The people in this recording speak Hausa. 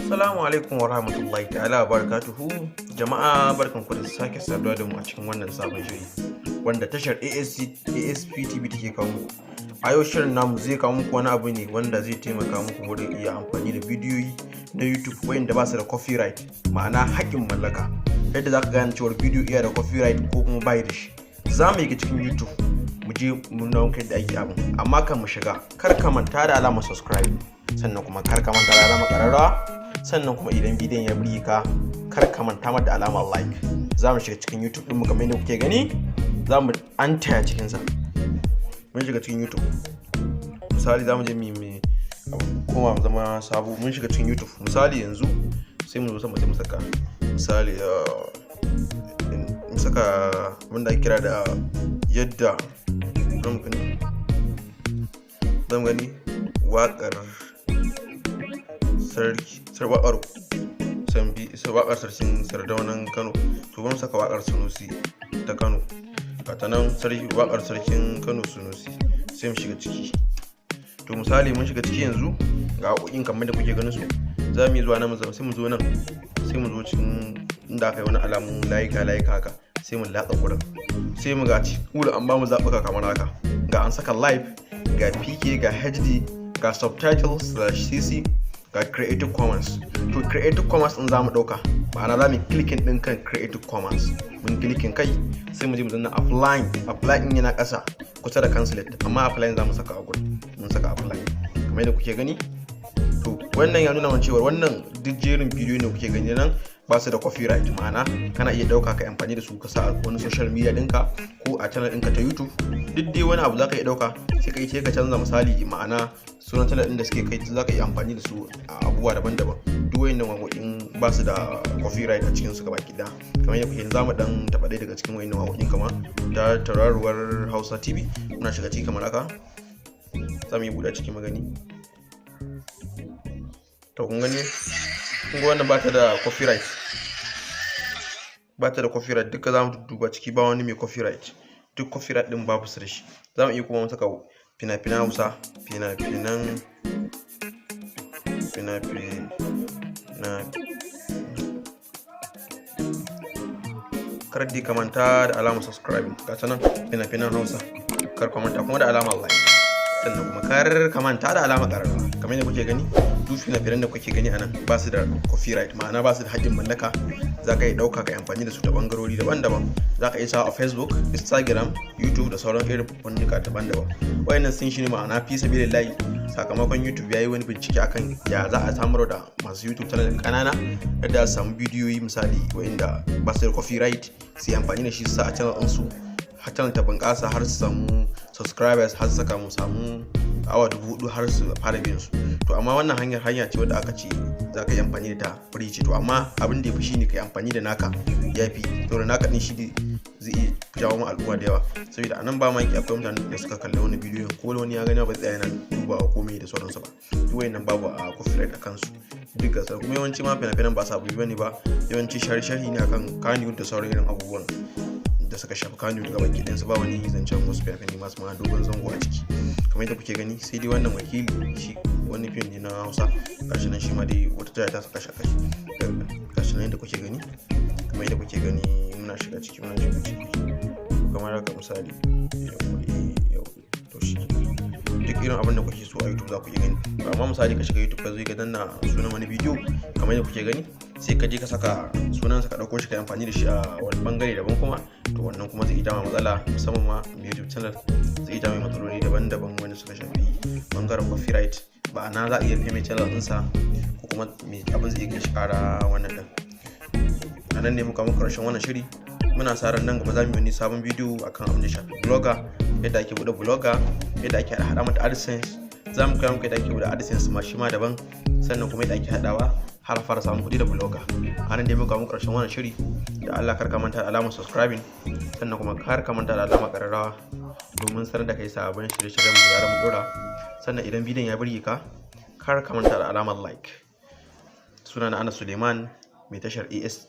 Assalamu alaikum wa rahmatullahi ta'ala wa barakatuhu. Jama'a barkanku da sake saduwa da mu a cikin wannan sabon shiri wanda tashar ASP TV take kawo muku. A yau shirin namu zai kawo muku wani abu ne wanda zai taimaka muku wurin iya amfani da bidiyoyi na YouTube wayanda ba su da copyright, ma'ana haƙƙin mallaka. Yadda za ka gane cewa bidiyo iya da copyright ko kuma bai da shi. Za mu yi cikin YouTube mu je mu nuna muku yadda ake abin, amma kan mu shiga kar ka manta da alamar subscribe, sannan kuma kar ka manta da alamar ƙararrawa, sannan kuma idan bidiyon ya burge ka kar ka manta da alamar like. Za mu shiga cikin YouTube din mu kamar yadda kuke gani, za mu an taya cikin sa. Mun shiga cikin YouTube, misali za mu je mu koma mu zama sabo. Mun shiga cikin YouTube, misali yanzu sai mu zo sama sai mu saka misali mu saka wanda ake kira da yadda zan gani waƙar waƙar sarkin Sardaunan Kano. To ban saka waƙar Sunusi ta Kano, ta nan waƙar sarkin Kano Sunusi, sai mu shiga ciki. To misali mun shiga ciki yanzu ga waƙoƙin kamar da kuke ganin su. Za mu yi zuwa nan sai mu zo nan, sai mu zo cikin inda aka yi wani alamun layika haka, sai mu latsa gurin, sai mu ga wurin an ba mu zaɓuka kamar haka. Ga an saka live, ga PK, ga HD, ga subtitles/CC, ga Creative Commons. To Creative Commons din za mu ɗauka, ma'ana za mu clicking ɗin kan Creative Commons. Mun clicking kai sai mu je mu zanna apply din yana ƙasa kusa da cancellate, amma apply za mu saka a gurin. Mun saka apply kamar yadda kuke gani. To wannan ya nuna mana cewa wannan duk jerin bidiyo ne kuke gani nan ba su da copyright, ma'ana kana iya ɗauka ka amfani da su ka sa a wani social media ɗinka ko a channel ɗinka ta YouTube. Duk dai wani abu za ka iya ɗauka sai ka ka canza misali, ma'ana sunan channel ɗin da suke kai za ka iya amfani da su a abubuwa daban-daban. Duk wayannan waƙoƙin ba su da copyright a cikin su gabaki ɗaya. Kamar yadda kuke za mu ɗan taɓa ɗaya daga cikin wayannan waƙoƙin kamar ta tauraruwar Hausa TV. Muna shiga ciki kamar haka, za mu yi buɗe ciki magani. To kun gani, kun ga wannan ba ta da copyright, duka za mu duba ciki ba wani mai copyright, duk copyright din babu su da shi. Za mu iya kuma mu saka fina-finan Hausa, kar dai ka manta da alamar subscribe, ga ta nan fina-finan Hausa, kar ka manta kuma da alamar like, sannan kuma kar ka manta da alamar ƙararrawa. Kamar yadda kuke gani, duk fina-finan da kuke gani a nan ba su da copyright, ma'ana ba su da haƙƙin mallaka. Za ka yi ɗauka ka amfani da su ta ɓangarori daban-daban. Za ka iya sawa a Facebook, Instagram, YouTube da sauran irin fannuka daban-daban. Wayannan sun shi ne ma'ana fi sabilillahi, sakamakon YouTube ya yi wani bincike akan ya za a samar da masu YouTube channel ƙanana yadda su samu bidiyoyi misali wayanda ba su da copyright, su yi amfani da shi su sa a channel ɗinsu, channel ta bunƙasa har su samu subscribers, har su saka mu samu awa 4,000 har su fara biyan su. To amma wannan hanya ce wadda aka ce za ka yi amfani da ta free ce. To amma abin da ya fi shi ne ka yi amfani da naka ya fi, to da naka din shi zai iya jawo ma al'umma da yawa, saboda anan ba ma ki akwai mutane da suka kalli wani bidiyo ko wani ya gani ba tsaya yana dubawa ko mai da sauransu ba. Duk wayannan babu a copyright a kansu duk gasar. Kuma yawanci ma fina-finan ba sabu bane ba, yawanci sharhi ne akan Kannywood da sauran irin abubuwan da suka shafi Kannywood gaba ki su, ba wani zancen wasu fina-finai masu ma dogon zango a ciki. Kamar yadda kuke gani, sai dai wannan wakili shi wani fim ne na Hausa, gashi nan shi ma dai wata jaya ta saka shi, gashi nan yadda kuke gani. Kamar yadda kuke gani muna shiga ciki kamar haka misali. To shi duk irin abin da kuke so a YouTube za ku iya gani. Amma misali ka shiga YouTube ka zo ka danna sunan wani bidiyo kamar yadda kuke gani, sai ka je ka saka sunansa ka ɗauko shi ka yi amfani da shi a wani bangare daban kuma, to wannan kuma zai ita ma matsala, musamman ma YouTube channel zai ita mai matsaloli daban-daban wanda suka shafi bangaren copyright. Ba'ana za a iya mai channel ɗinsa ko kuma abin zai iya ƙara wannan ɗin. A nan ne muka muku ƙarshen wannan shiri. Muna sa ran nan gaba za mu yi wani sabon bidiyo akan abin da shafi blogger, yadda ake buɗe blogger, yadda ake haɗa mata AdSense. Za mu koya muku yadda ake buɗe AdSense ma shi ma daban, sannan kuma yadda ake haɗawa har fara samun kuɗi da blogger. A nan dai muka muku ƙarshen wannan shiri. Da Allah kar ka manta da alamar subscribing, sannan kuma kar ka manta da alamar ƙararrawa domin sanar da kai sabon shirye-shiryen mu da mu ɗora. Sannan idan bidiyon ya burge ka, kar ka manta da alamar like. Sunana Anas Suleiman, mai tashar AS